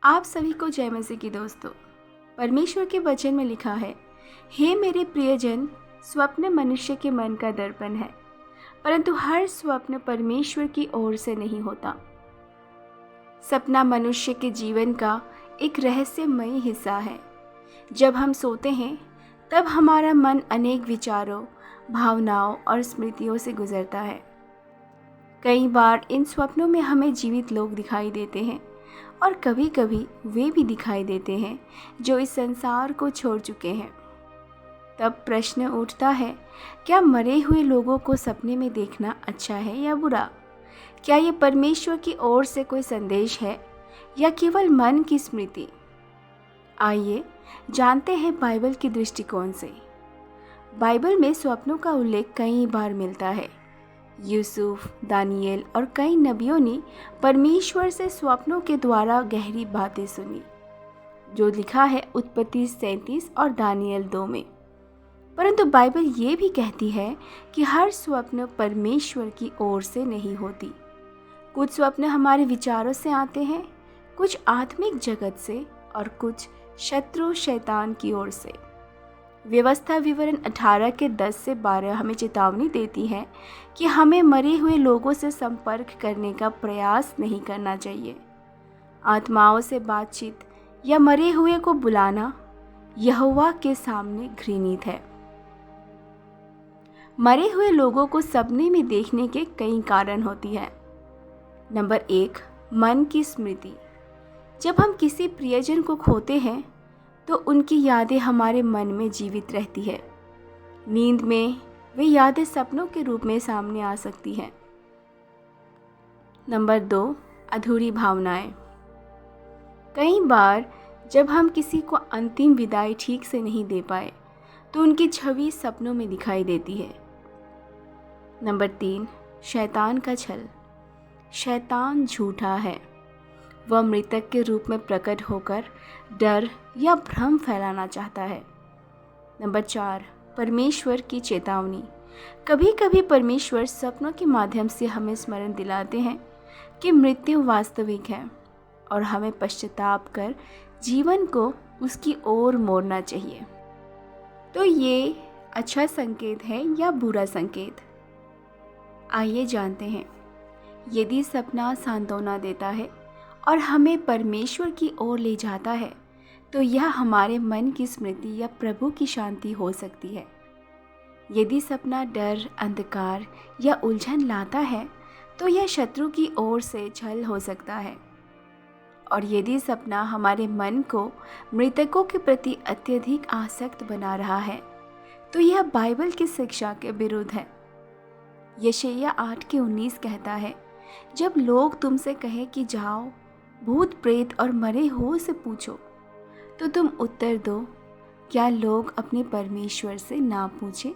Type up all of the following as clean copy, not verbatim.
आप सभी को जय मसीह की दोस्तों। परमेश्वर के वचन में लिखा है, हे मेरे प्रियजन, स्वप्न मनुष्य के मन का दर्पण है, परंतु हर स्वप्न परमेश्वर की ओर से नहीं होता। सपना मनुष्य के जीवन का एक रहस्यमयी हिस्सा है। जब हम सोते हैं तब हमारा मन अनेक विचारों, भावनाओं और स्मृतियों से गुजरता है। कई बार इन स्वप्नों में हमें जीवित लोग दिखाई देते हैं और कभी कभी वे भी दिखाई देते हैं जो इस संसार को छोड़ चुके हैं। तब प्रश्न उठता है, क्या मरे हुए लोगों को सपने में देखना अच्छा है या बुरा? क्या ये परमेश्वर की ओर से कोई संदेश है या केवल मन की स्मृति? आइए जानते हैं बाइबल के दृष्टिकोण से। बाइबल में स्वप्नों का उल्लेख कई बार मिलता है। यूसुफ, दानियल और कई नबियों ने परमेश्वर से स्वप्नों के द्वारा गहरी बातें सुनी, जो लिखा है उत्पत्ति 37 और दानियल 2 में। परंतु बाइबल ये भी कहती है कि हर स्वप्न परमेश्वर की ओर से नहीं होती। कुछ स्वप्न हमारे विचारों से आते हैं, कुछ आत्मिक जगत से और कुछ शत्रु शैतान की ओर से। व्यवस्था विवरण 18 के 10 से 12 हमें चेतावनी देती है कि हमें मरे हुए लोगों से संपर्क करने का प्रयास नहीं करना चाहिए। आत्माओं से बातचीत या मरे हुए को बुलाना यहोवा के सामने घृणित है। मरे हुए लोगों को सपने में देखने के कई कारण होती है। नंबर 1, मन की स्मृति। जब हम किसी प्रियजन को खोते हैं तो उनकी यादें हमारे मन में जीवित रहती है। नींद में वे यादें सपनों के रूप में सामने आ सकती हैं। नंबर 2, अधूरी भावनाएं। कई बार जब हम किसी को अंतिम विदाई ठीक से नहीं दे पाए तो उनकी छवि सपनों में दिखाई देती है। नंबर 3, शैतान का छल। शैतान झूठा है। वह मृतक के रूप में प्रकट होकर डर या भ्रम फैलाना चाहता है। नंबर 4, परमेश्वर की चेतावनी। कभी कभी परमेश्वर सपनों के माध्यम से हमें स्मरण दिलाते हैं कि मृत्यु वास्तविक है और हमें पश्चाताप कर जीवन को उसकी ओर मोड़ना चाहिए। तो ये अच्छा संकेत है या बुरा संकेत? आइए जानते हैं। यदि सपना सांत्वना देता है और हमें परमेश्वर की ओर ले जाता है तो यह हमारे मन की स्मृति या प्रभु की शांति हो सकती है। यदि सपना डर, अंधकार या उलझन लाता है तो यह शत्रु की ओर से छल हो सकता है। और यदि सपना हमारे मन को मृतकों के प्रति अत्यधिक आसक्त बना रहा है तो यह बाइबल की शिक्षा के विरुद्ध है। यशायाह 8 के 19 कहता है, जब लोग तुमसे कहें कि जाओ भूत प्रेत और मरे हुओं से पूछो, तो तुम उत्तर दो, क्या लोग अपने परमेश्वर से ना पूछें?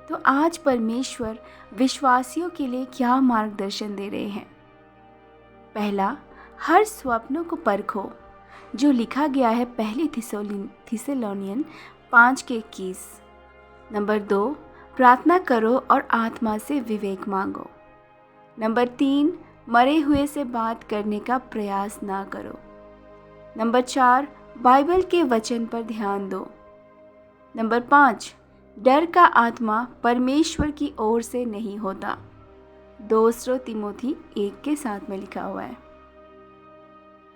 तो आज परमेश्वर विश्वासियों के लिए क्या मार्गदर्शन दे रहे हैं? पहला, हर स्वप्नों को परखो, जो लिखा गया है पहली थिस्सलुनीकियों 5 के 21। नंबर 2, प्रार्थना करो और आत्मा से विवेक मांगो। नंबर 3, मरे हुए से बात करने का प्रयास ना करो। नंबर 4, बाइबल के वचन पर ध्यान दो। नंबर 5, डर का आत्मा परमेश्वर की ओर से नहीं होता। 2 तिमोथी 1 के 7 में लिखा हुआ है।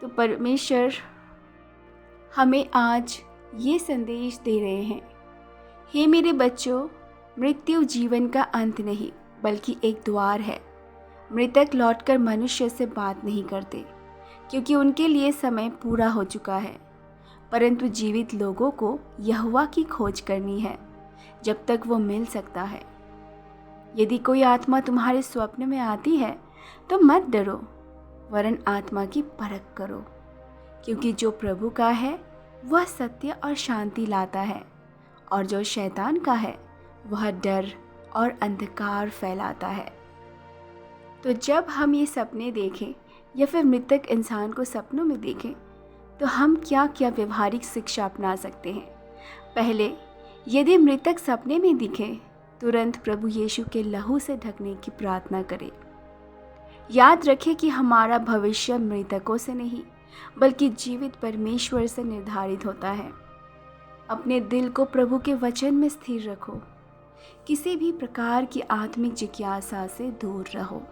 तो परमेश्वर हमें आज ये संदेश दे रहे हैं, हे मेरे बच्चों, मृत्यु जीवन का अंत नहीं बल्कि एक द्वार है। मृतक लौटकर मनुष्य से बात नहीं करते क्योंकि उनके लिए समय पूरा हो चुका है, परंतु जीवित लोगों को यहोवा की खोज करनी है जब तक वो मिल सकता है। यदि कोई आत्मा तुम्हारे स्वप्न में आती है तो मत डरो, वरन आत्मा की परख करो, क्योंकि जो प्रभु का है वह सत्य और शांति लाता है, और जो शैतान का है वह डर और अंधकार फैलाता है। तो जब हम ये सपने देखें या फिर मृतक इंसान को सपनों में देखें तो हम क्या क्या व्यवहारिक शिक्षा अपना सकते हैं? पहले, यदि मृतक सपने में दिखे तुरंत प्रभु यीशु के लहू से ढकने की प्रार्थना करें। याद रखें कि हमारा भविष्य मृतकों से नहीं बल्कि जीवित परमेश्वर से निर्धारित होता है। अपने दिल को प्रभु के वचन में स्थिर रखो। किसी भी प्रकार की आत्मिक जिज्ञासा से दूर रहो।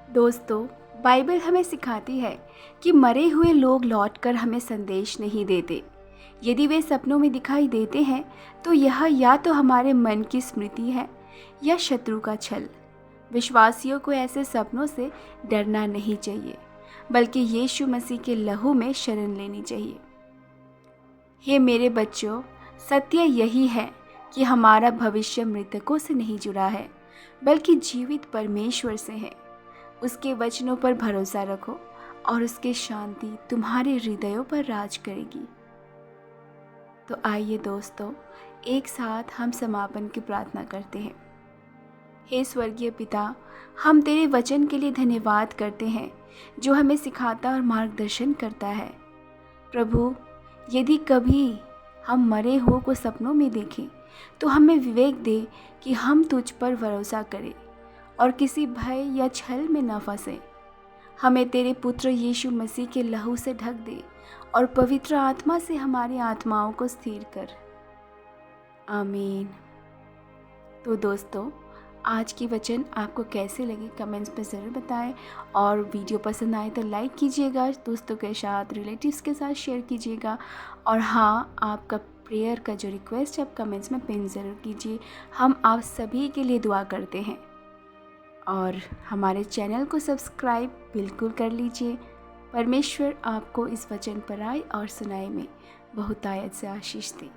दोस्तों, बाइबल हमें सिखाती है कि मरे हुए लोग लौटकर हमें संदेश नहीं देते। यदि वे सपनों में दिखाई देते हैं तो यह या तो हमारे मन की स्मृति है या शत्रु का छल। विश्वासियों को ऐसे सपनों से डरना नहीं चाहिए, बल्कि यीशु मसीह के लहू में शरण लेनी चाहिए। हे मेरे बच्चों, सत्य यही है कि हमारा भविष्य मृतकों से नहीं जुड़ा है, बल्कि जीवित परमेश्वर से है। उसके वचनों पर भरोसा रखो और उसकी शांति तुम्हारे हृदयों पर राज करेगी। तो आइए दोस्तों, एक साथ हम समापन की प्रार्थना करते हैं। हे स्वर्गीय पिता, हम तेरे वचन के लिए धन्यवाद करते हैं जो हमें सिखाता और मार्गदर्शन करता है। प्रभु, यदि कभी हम मरे हो को सपनों में देखें तो हमें विवेक दे कि हम तुझ पर भरोसा करें और किसी भय या छल में न फंसे। हमें तेरे पुत्र यीशु मसीह के लहू से ढक दे और पवित्र आत्मा से हमारी आत्माओं को स्थिर कर। आमीन। तो दोस्तों, आज की वचन आपको कैसे लगी कमेंट्स में ज़रूर बताएं, और वीडियो पसंद आए तो लाइक कीजिएगा, दोस्तों के साथ, रिलेटिव्स के साथ शेयर कीजिएगा। और हाँ, आपका प्रेयर का जो रिक्वेस्ट है आप कमेंट्स में पिन ज़रूर कीजिए। हम आप सभी के लिए दुआ करते हैं। और हमारे चैनल को सब्सक्राइब बिल्कुल कर लीजिए। परमेश्वर आपको इस वचन पर आए और सुनाए में बहुतायत से आशीष दे।